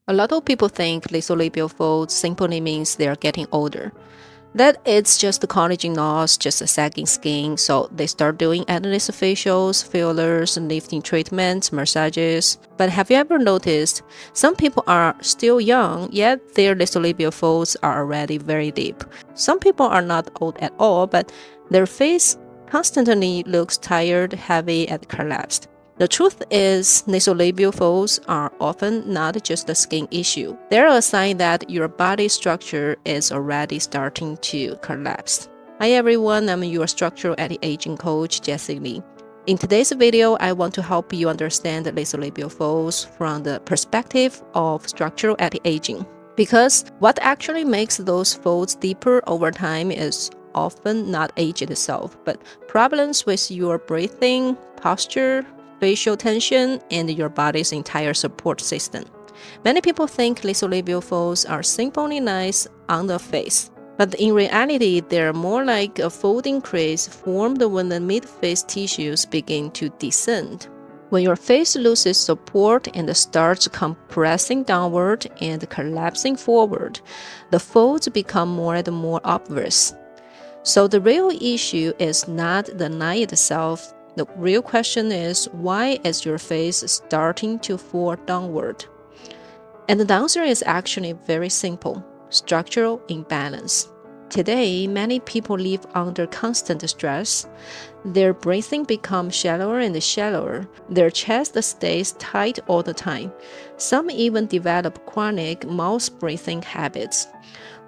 A lot of people think nasolabial folds simply means they are getting older. That it's just the collagen loss, just a sagging skin, so they start doing endless facials, fillers, lifting treatments, massages. But have you ever noticed some people are still young, yet their nasolabial folds are already very deep? Some people are not old at all, but their face constantly looks tired, heavy, and collapsed. The truth is, nasolabial folds are often not just a skin issue. They're a sign that your body structure is already starting to collapse. Hi everyone, I'm your structural anti-aging coach, Jessie Lee. In today's video, I want to help you understand nasolabial folds from the perspective of structural anti-aging. Because what actually makes those folds deeper over time is often not age itself, but problems with your breathing, posture, facial tension, and your body's entire support system. Many people think nasolabial folds are simply nice on the face, but in reality, they're more like a folding crease formed when the mid-face tissues begin to descend. When your face loses support and starts compressing downward and collapsing forward, the folds become more and more obvious. So the real issue is not the line itself. The real question is, why is your face starting to fall downward? And the answer is actually very simple: structural imbalance. Today, many people live under constant stress. Their breathing becomes shallower and shallower. Their chest stays tight all the time. Some even develop chronic mouth breathing habits.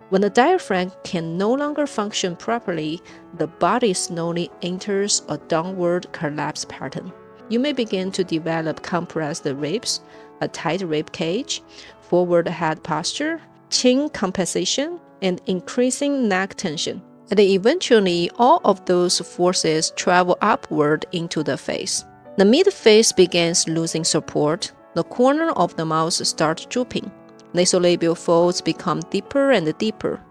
When the diaphragm can no longer function properly, the body slowly enters a downward collapse pattern. You may begin to develop compressed ribs, a tight rib cage, forward head posture, chin compensation, and increasing neck tension. And eventually, all of those forces travel upward into the face. The mid-face begins losing support. The corner of the mouth starts drooping. Nasolabial folds become deeper and deeper.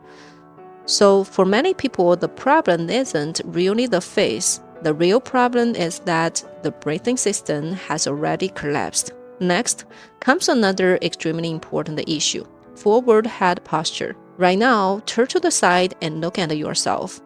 So for many people, the problem isn't really the face. The real problem is that the breathing system has already collapsed. Next comes another extremely important issue: forward head posture. Right now, turn to the side and look at yourself.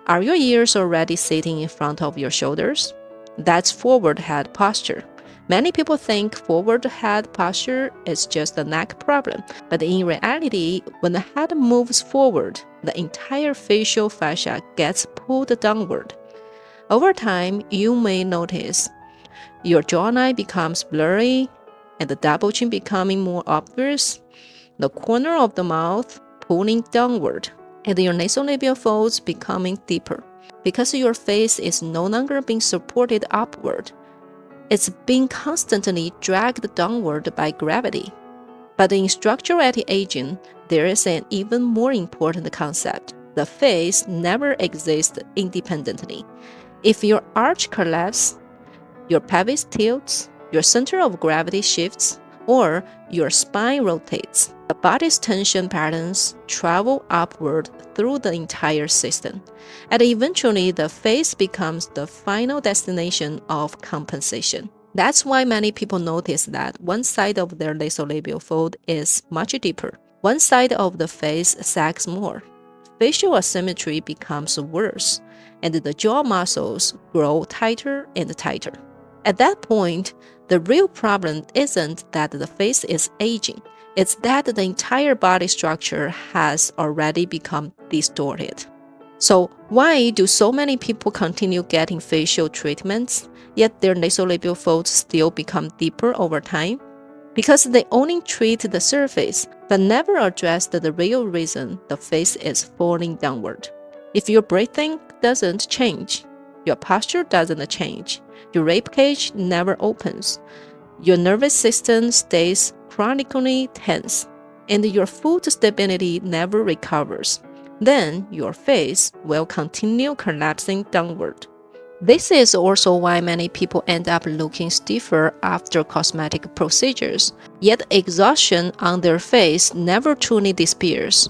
Are your ears already sitting in front of your shoulders? That's forward head posture. Many people think forward head posture is just a neck problem, but in reality, when the head moves forward, the entire facial fascia gets pulled downward. Over time, you may notice your jawline becomes blurry and the double chin becoming more obvious, the corner of the mouth pulling downward, and your nasolabial folds becoming deeper. Because your face is no longer being supported upward, it's being constantly dragged downward by gravity. But in structural anti-aging, there is an even more important concept. The face never exists independently. If your arch collapses, your pelvis tilts, your center of gravity shifts, or your spine rotates, the body's tension patterns travel upward through the entire system, and eventually the face becomes the final destination of compensation. That's why many people notice that one side of their nasolabial fold is much deeper. One side of the face sags more. Facial asymmetry becomes worse, and the jaw muscles grow tighter and tighter. At that point, the real problem isn't that the face is aging. It's that the entire body structure has already become distorted. So why do so many people continue getting facial treatments, yet their nasolabial folds still become deeper over time? Because they only treat the surface, but never address the real reason the face is falling downward. If your breathing doesn't change, your posture doesn't change, your rib cage never opens, your nervous system stays chronically tense, and your foot stability never recovers, then your face will continue collapsing downward. This is also why many people end up looking stiffer after cosmetic procedures, yet exhaustion on their face never truly disappears.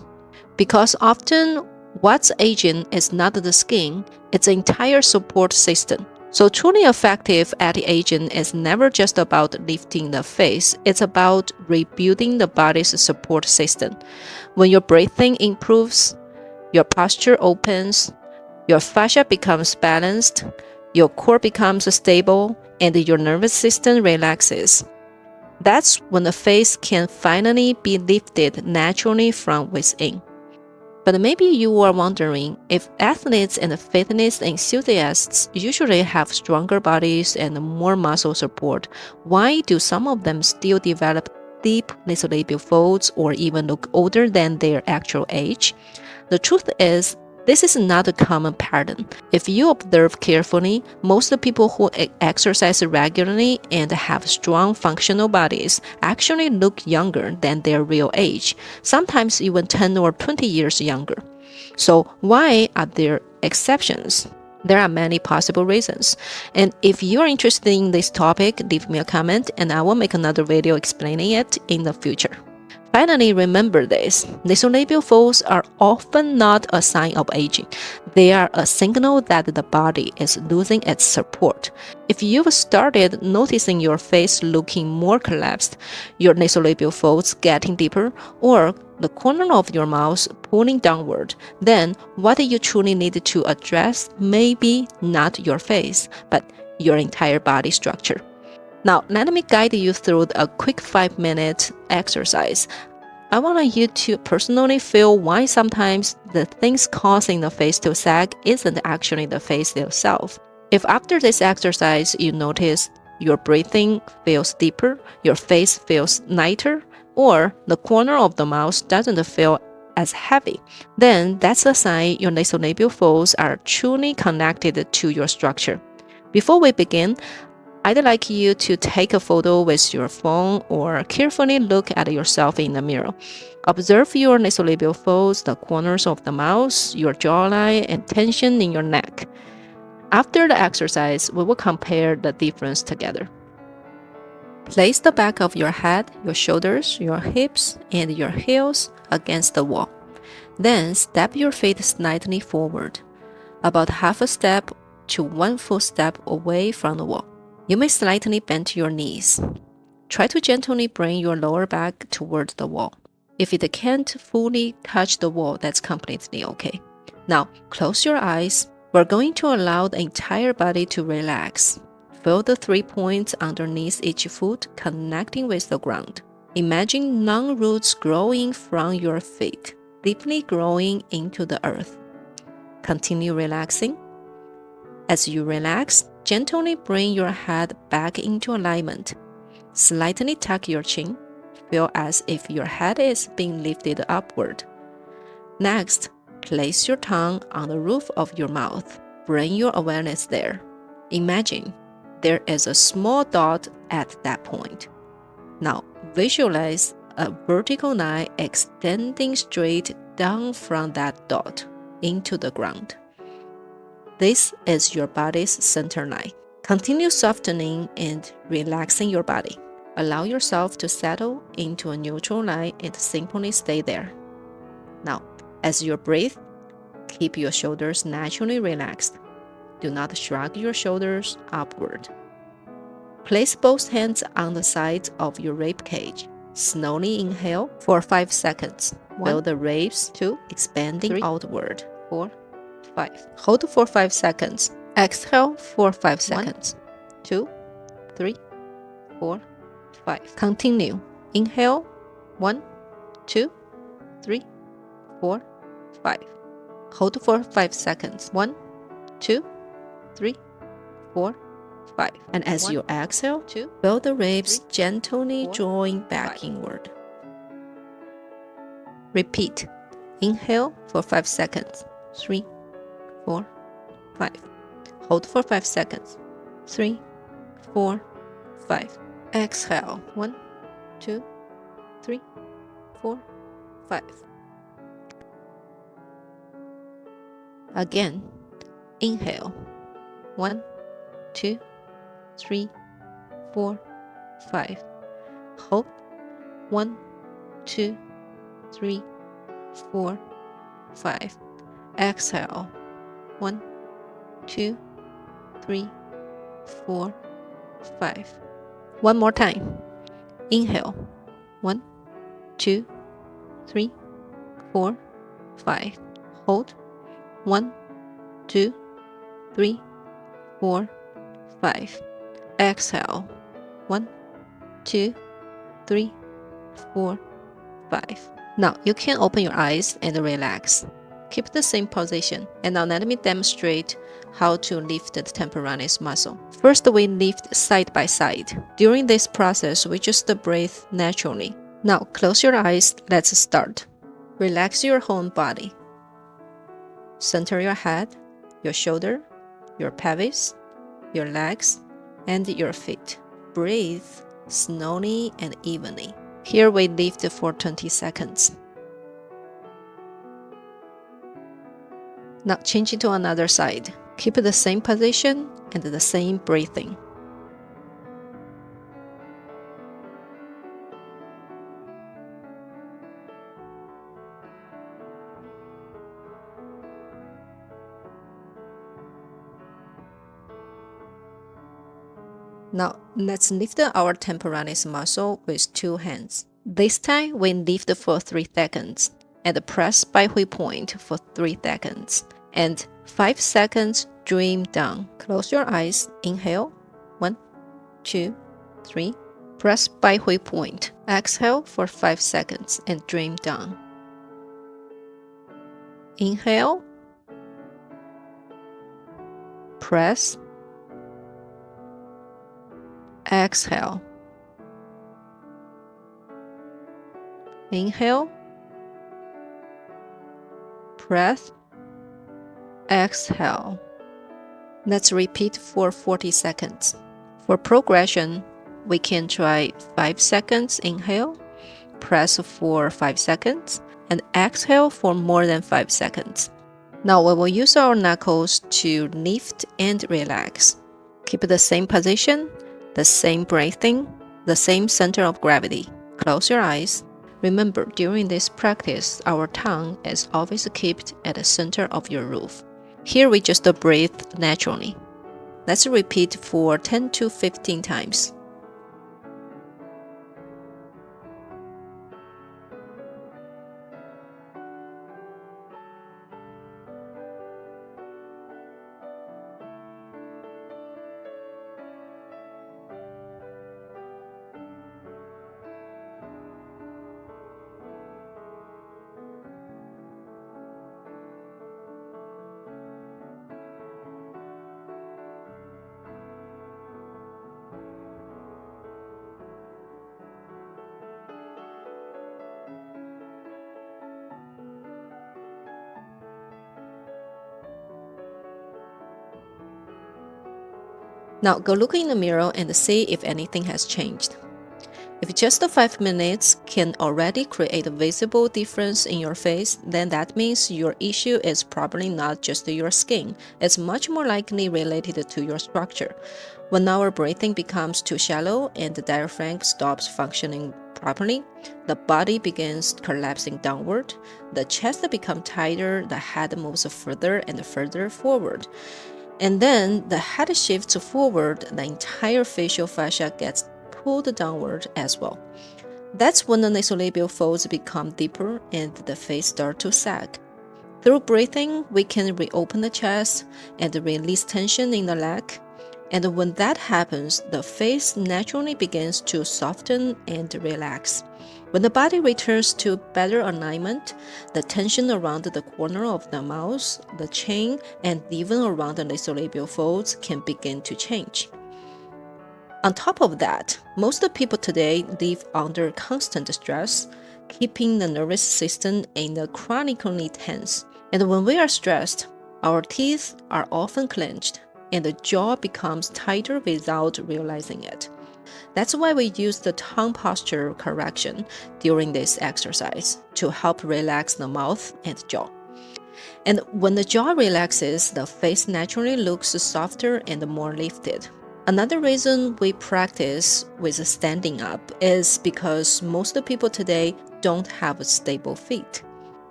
Because often, what's aging is not the skin, it's the entire support system. So truly effective anti-aging is never just about lifting the face, it's about rebuilding the body's support system. When your breathing improves, your posture opens, your fascia becomes balanced, your core becomes stable, and your nervous system relaxes. That's when the face can finally be lifted naturally from within. But maybe you are wondering, if athletes and fitness enthusiasts usually have stronger bodies and more muscle support, why do some of them still develop deep nasolabial folds or even look older than their actual age? The truth is, this is not a common pattern. If you observe carefully, most people who exercise regularly and have strong functional bodies actually look younger than their real age, sometimes even 10 or 20 years younger. So why are there exceptions? There are many possible reasons. And if you're interested in this topic, leave me a comment and I will make another video explaining it in the future. Finally, remember this. Nasolabial folds are often not a sign of aging. They are a signal that the body is losing its support. If you've started noticing your face looking more collapsed, your nasolabial folds getting deeper, or the corner of your mouth pulling downward, then what you truly need to address may be not your face, but your entire body structure. Now, let me guide you through a quick 5-minute exercise. I want you to personally feel why sometimes the things causing the face to sag isn't actually the face itself. If after this exercise you notice your breathing feels deeper, your face feels lighter, or the corner of the mouth doesn't feel as heavy, then that's a sign your nasolabial folds are truly connected to your structure. Before we begin, I'd like you to take a photo with your phone or carefully look at yourself in the mirror. Observe your nasolabial folds, the corners of the mouth, your jawline, and tension in your neck. After the exercise, we will compare the difference together. Place the back of your head, your shoulders, your hips, and your heels against the wall. Then step your feet slightly forward, about half a step to 1 full step away from the wall. You may slightly bend your knees. Try to gently bring your lower back towards the wall. If it can't fully touch the wall, that's completely okay. Now, close your eyes. We're going to allow the entire body to relax. Feel the 3 points underneath each foot connecting with the ground. Imagine long roots growing from your feet, deeply growing into the earth. Continue relaxing. As you relax, gently bring your head back into alignment. Slightly tuck your chin. Feel as if your head is being lifted upward. Next, place your tongue on the roof of your mouth. Bring your awareness there. Imagine there is a small dot at that point. Now, visualize a vertical line extending straight down from that dot into the ground. This is your body's center line. Continue softening and relaxing your body. Allow yourself to settle into a neutral line and simply stay there. Now, as you breathe, keep your shoulders naturally relaxed. Do not shrug your shoulders upward. Place both hands on the sides of your rib cage. Slowly inhale for 5 seconds. Feel the ribs expanding outward. 4, 5. Hold for 5 seconds. Exhale for 5 seconds. 1, 2, 3, 4, 5. Continue. Inhale. 1, 2, 3, 4, 5. Hold for 5 seconds. 1, 2, 3, 4, 5. And as you exhale, feel the ribs gently drawing back inward. Repeat. Inhale for 5 seconds. 3, 4, 5. Hold for 5 seconds. 3, 4, 5. Exhale. 1, 2, 3, 4, 5. Again. Inhale. 1, 2, 3, 4, 5. Hold. 1, 2, 3, 4, 5. Exhale. 1, 2, 3, 4, 5. One more time. Inhale. 1, 2, 3, 4, 5. Hold. 1, 2, 3, 4, 5. Exhale. 1, 2, 3, 4, 5. Now you can open your eyes and relax. Keep the same position. And now let me demonstrate how to lift the temporalis muscle. First, we lift side by side. During this process, we just breathe naturally. Now close your eyes. Let's start. Relax your whole body. Center your head, your shoulder, your pelvis, your legs, and your feet. Breathe slowly and evenly. Here we lift for 20 seconds. Now change it to another side. Keep the same position and the same breathing. Now let's lift our temporalis muscle with 2 hands. This time we lift for 3 seconds and press by Hui point for 3 seconds. And 5 seconds, dream down. Close your eyes. Inhale. 1, 2, 3. Press by Hui point. Exhale for 5 seconds and dream down. Inhale. Press. Exhale. Inhale. Press. Exhale. Let's repeat for 40 seconds. For progression, we can try 5 seconds inhale, press for 5 seconds, and exhale for more than 5 seconds. Now we will use our knuckles to lift and relax. Keep the same position, the same breathing, the same center of gravity. Close your eyes. Remember, during this practice, our tongue is always kept at the center of your roof. Here we just breathe naturally. Let's repeat for 10 to 15 times. Now go look in the mirror and see if anything has changed. If just 5 minutes can already create a visible difference in your face, then that means your issue is probably not just your skin. It's much more likely related to your structure. When our breathing becomes too shallow and the diaphragm stops functioning properly, the body begins collapsing downward, the chest becomes tighter, the head moves further and further forward. And then the head shifts forward, the entire facial fascia gets pulled downward as well. That's when the nasolabial folds become deeper and the face starts to sag. Through breathing, we can reopen the chest and release tension in the leg. And when that happens, the face naturally begins to soften and relax. When the body returns to better alignment, the tension around the corner of the mouth, the chin, and even around the nasolabial folds can begin to change. On top of that, most people today live under constant stress, keeping the nervous system in a chronically tense. And when we are stressed, our teeth are often clenched, and the jaw becomes tighter without realizing it. That's why we use the tongue posture correction during this exercise to help relax the mouth and jaw. And when the jaw relaxes, the face naturally looks softer and more lifted. Another reason we practice with standing up is because most people today don't have stable feet.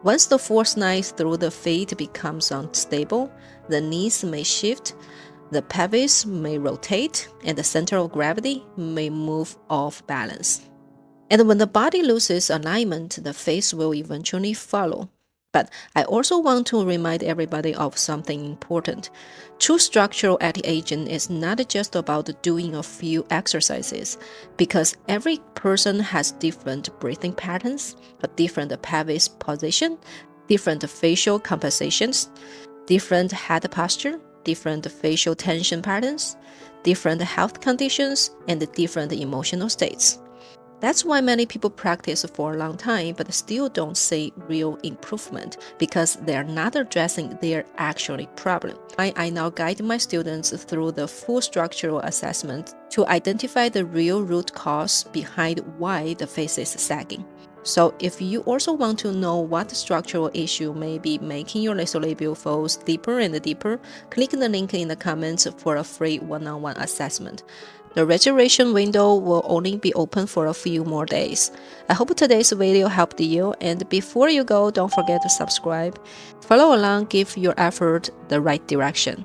Once the force line through the feet becomes unstable, the knees may shift, The pelvis may rotate, and the center of gravity may move off balance. And when the body loses alignment, the face will eventually follow. But I also want to remind everybody of something important. True structural anti-aging is not just about doing a few exercises, because every person has different breathing patterns, a different pelvis position, different facial compensations, different head posture, different facial tension patterns, different health conditions, and different emotional states. That's why many people practice for a long time but still don't see real improvement because they're not addressing their actual problem. I now guide my students through the full structural assessment to identify the real root cause behind why the face is sagging. So if you also want to know what structural issue may be making your nasolabial folds deeper and deeper, click the link in the comments for a free one-on-one assessment. The registration window will only be open for a few more days. I hope today's video helped you, and before you go, don't forget to subscribe. Follow along, give your effort the right direction.